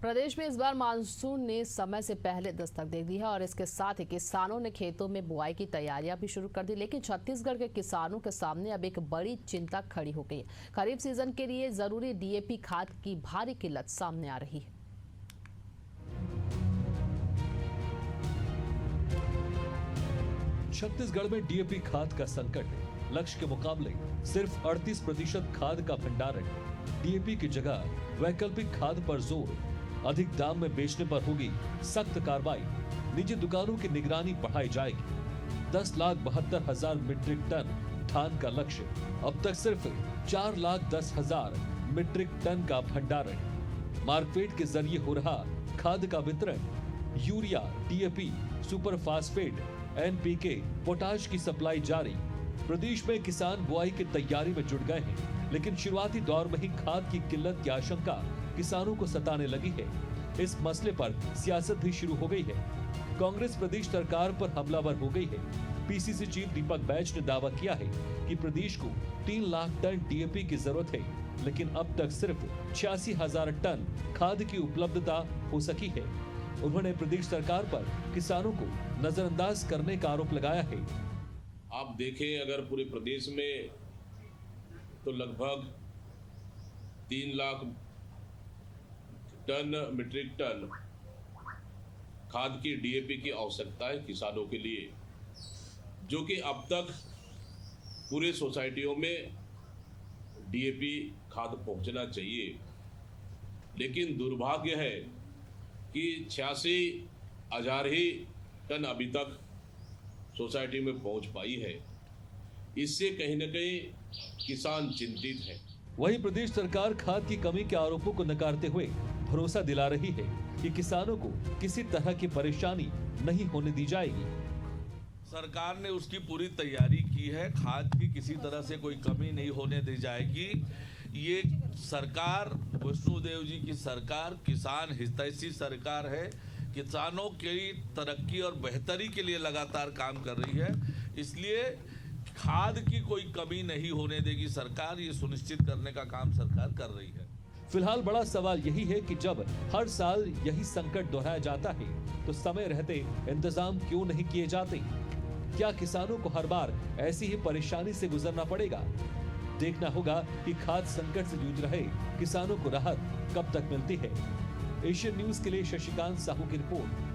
प्रदेश में इस बार मानसून ने समय से पहले दस्तक दे दी है और इसके साथ ही किसानों ने खेतों में बुआई की तैयारियां भी शुरू कर दी। लेकिन छत्तीसगढ़ के किसानों के सामने अब एक बड़ी चिंता खड़ी हो गई है। खरीफ सीजन के लिए जरूरी डीएपी खाद की भारी किल्लत सामने आ रही है। छत्तीसगढ़ में डीएपी खाद का संकट। लक्ष्य के मुकाबले सिर्फ 38% खाद का भंडारण। डीएपी की जगह वैकल्पिक खाद पर जोर। अधिक दाम में बेचने पर होगी सख्त कार्रवाई। निजी दुकानों की निगरानी बढ़ाई जाएगी। 10,72,000 मीट्रिक टन धान का लक्ष्य। अब तक सिर्फ 4,10,000 मीट्रिक टन का भंडारण। मार्कफेड के जरिए हो रहा खाद का वितरण। Urea, DAP, super phosphate, NPK, potash की सप्लाई जारी। प्रदेश में किसान बुआई की तैयारी में जुट गए हैं, लेकिन शुरुआती दौर में ही खाद की किल्लत की आशंका किसानों को सताने लगी है। इस मसले पर सियासत भी शुरू हो गई है। कांग्रेस प्रदेश सरकार पर हमलावर हो गई है। पीसीसी चीफ दीपक बैज ने दावा किया है कि प्रदेश को 3 लाख टन डीएपी की जरूरत है, लेकिन अब तक सिर्फ 86,000 टन खाद की उपलब्धता हो सकी है। उन्होंने प्रदेश सरकार पर किसानों को नजरअंदाज करने का आरोप लगाया है। आप देखें, अगर पूरे प्रदेश में तो लगभग 3 लाख मीट्रिक टन खाद की डीएपी की आवश्यकता है किसानों के लिए, जो कि अब तक पूरे सोसाइटियों में डीएपी खाद पहुंचना चाहिए। लेकिन दुर्भाग्य है कि 86,000 ही टन अभी तक सोसाइटी में पहुंच पाई है। इससे कहीं न कहीं किसान चिंतित है। वहीं प्रदेश सरकार खाद की कमी के आरोपों को नकारते हुए भरोसा दिला रही है कि किसानों को किसी तरह की परेशानी नहीं होने दी जाएगी। सरकार ने उसकी पूरी तैयारी की है। खाद की किसी तरह से कोई कमी नहीं होने दी जाएगी। ये सरकार, वैष्णोदेव जी की सरकार, किसान हितैषी सरकार है। किसानों की तरक्की और बेहतरी के लिए लगातार काम कर रही है। इसलिए खाद की कोई कमी नहीं होने देगी सरकार। ये सुनिश्चित करने का काम सरकार कर रही है। फिलहाल बड़ा सवाल यही है कि जब हर साल यही संकट दोहराया जाता है, तो समय रहते इंतजाम क्यों नहीं किए जाते? क्या किसानों को हर बार ऐसी ही परेशानी से गुजरना पड़ेगा? देखना होगा कि खाद संकट से जूझ रहे किसानों को राहत कब तक मिलती है। एशियन न्यूज के लिए शशिकांत साहू की रिपोर्ट।